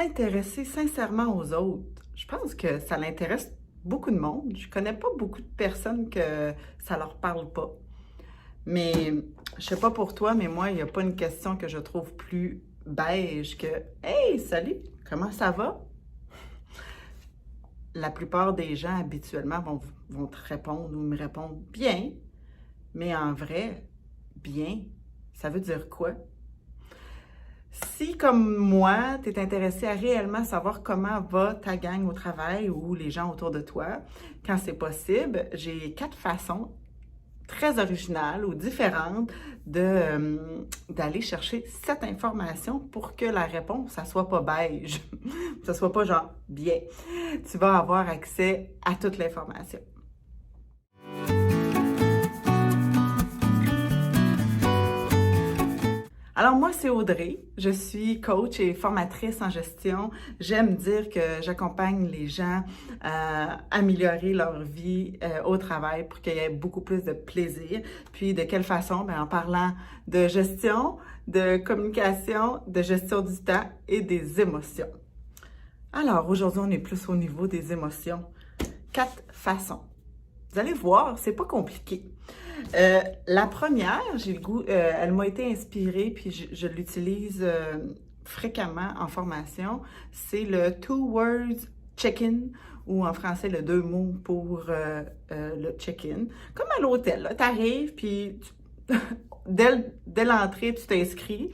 s'intéresser sincèrement aux autres, je pense que ça l'intéresse beaucoup de monde. Je connais pas beaucoup de personnes que ça leur parle pas. Mais je sais pas pour toi, mais moi, il n'y a pas une question que je trouve plus beige que Hey, salut, comment ça va? La plupart des gens habituellement vont te répondre ou me répondre bien, mais en vrai, bien, ça veut dire quoi? Si, comme moi, tu es intéressé à réellement savoir comment va ta gang au travail ou les gens autour de toi, quand c'est possible, j'ai 4 façons très originales ou différentes d'aller chercher cette information pour que la réponse, ça soit pas beige, ça soit pas genre bien. Tu vas avoir accès à toute l'information. Alors moi, c'est Audrey. Je suis coach et formatrice en gestion. J'aime dire que j'accompagne les gens à améliorer leur vie au travail pour qu'il y ait beaucoup plus de plaisir. Puis de quelle façon? Bien, en parlant de gestion, de communication, de gestion du temps et des émotions. Alors aujourd'hui, on est plus au niveau des émotions. 4 façons. Vous allez voir, c'est pas compliqué. La première, j'ai le goût, elle m'a été inspirée, puis je l'utilise fréquemment en formation. C'est le two words check-in, ou en français, le 2 mots pour le check-in. Comme à l'hôtel, tu arrives, puis dès l'entrée, tu t'inscris.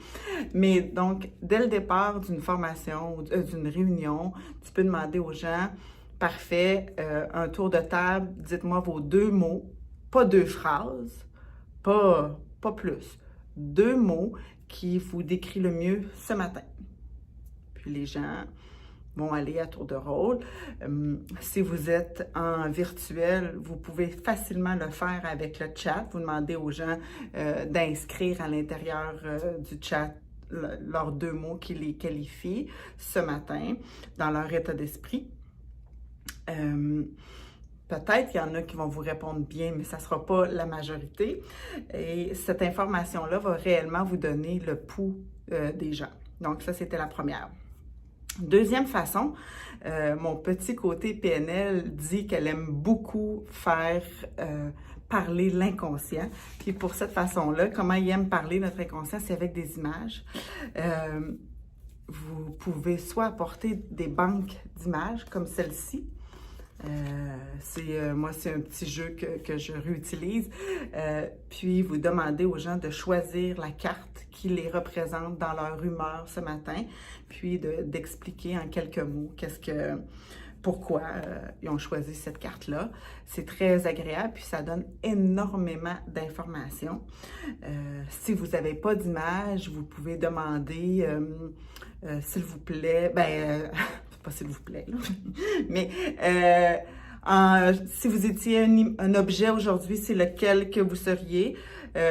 Mais donc, dès le départ d'une formation ou d'une réunion, tu peux demander aux gens, parfait, un tour de table, dites-moi vos 2 mots, pas 2 phrases, pas plus. 2 mots qui vous décrit le mieux ce matin. Puis les gens vont aller à tour de rôle. Si vous êtes en virtuel, vous pouvez facilement le faire avec le chat. Vous demandez aux gens d'inscrire à l'intérieur du chat leurs 2 mots qui les qualifient ce matin dans leur état d'esprit. Peut-être qu'il y en a qui vont vous répondre bien, mais ça ne sera pas la majorité. Et cette information-là va réellement vous donner le pouls des gens. Donc ça, c'était la première. Deuxième façon, mon petit côté PNL dit qu'elle aime beaucoup faire parler l'inconscient. Puis pour cette façon-là, comment il aime parler notre inconscient, c'est avec des images. Vous pouvez soit apporter des banques d'images comme celle-ci. Moi, c'est un petit jeu que je réutilise. Puis, vous demandez aux gens de choisir la carte qui les représente dans leur humeur ce matin, puis d'expliquer en quelques mots pourquoi ils ont choisi cette carte-là. C'est très agréable, puis ça donne énormément d'informations. Si vous n'avez pas d'image, vous pouvez demander, s'il vous plaît, pas s'il vous plaît, là. Mais si vous étiez un objet aujourd'hui, c'est lequel que vous seriez?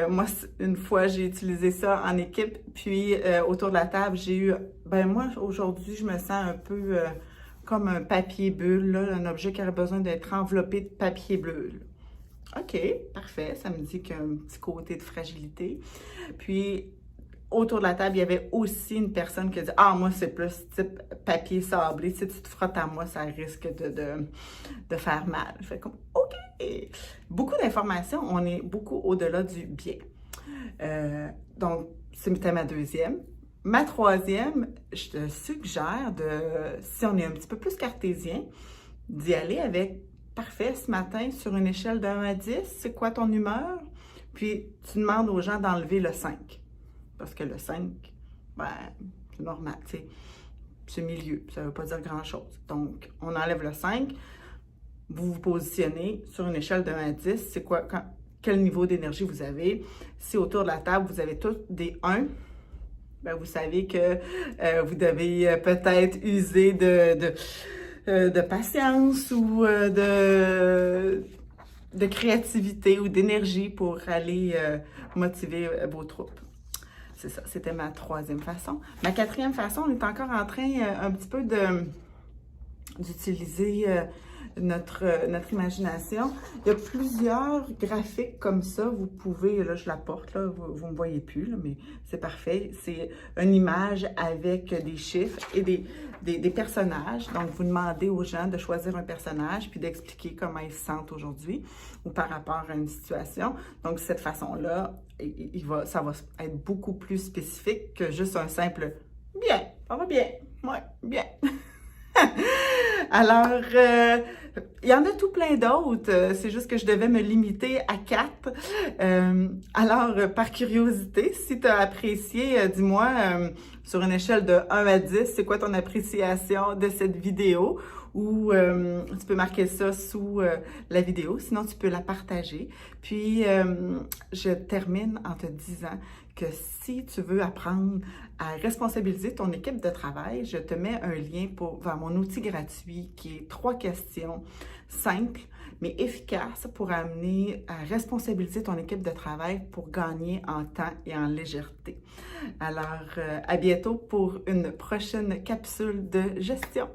Moi, une fois, j'ai utilisé ça en équipe, puis autour de la table, j'ai eu, moi, aujourd'hui, je me sens un peu comme un papier bulle, là, un objet qui aurait besoin d'être enveloppé de papier bulle. OK, parfait, ça me dit qu'il y a un petit côté de fragilité. Puis, autour de la table, il y avait aussi une personne qui a dit « Ah, moi, c'est plus type papier sablé. Si tu te frottes à moi, ça risque de faire mal. » Fait comme « OK! » Beaucoup d'informations, on est beaucoup au-delà du bien. Donc, c'était ma deuxième. Ma troisième, je te suggère si on est un petit peu plus cartésien, d'y aller avec « Parfait, ce matin, sur une échelle de 1 à 10, c'est quoi ton humeur? » Puis, tu demandes aux gens d'enlever le 5. Parce que le 5, c'est normal, tu sais, c'est milieu, ça ne veut pas dire grand-chose. Donc, on enlève le 5, vous vous positionnez sur une échelle de 1 à 10, c'est quoi, quel niveau d'énergie vous avez. Si autour de la table, vous avez tous des 1, vous savez que vous devez peut-être user de patience ou de créativité ou d'énergie pour aller motiver vos troupes. C'est ça, c'était ma troisième façon. Ma quatrième façon, on est encore en train un petit peu d'utiliser notre imagination. Il y a plusieurs graphiques comme ça. Vous pouvez, là je la porte, là, vous ne me voyez plus, là, mais c'est parfait. C'est une image avec des chiffres et des personnages. Donc, vous demandez aux gens de choisir un personnage puis d'expliquer comment ils se sentent aujourd'hui ou par rapport à une situation. Donc, de cette façon-là, ça va être beaucoup plus spécifique que juste un simple « bien, ça va bien, ouais, bien ». Alors, il y en a tout plein d'autres, c'est juste que je devais me limiter à 4. Alors, par curiosité, si tu as apprécié, dis-moi, sur une échelle de 1 à 10, c'est quoi ton appréciation de cette vidéo? Ou tu peux marquer ça sous la vidéo, sinon tu peux la partager. Puis, je termine en te disant que si tu veux apprendre à responsabiliser ton équipe de travail, je te mets un lien vers mon outil gratuit qui est 3 questions simples mais efficaces pour amener à responsabiliser ton équipe de travail pour gagner en temps et en légèreté. Alors, à bientôt pour une prochaine capsule de gestion.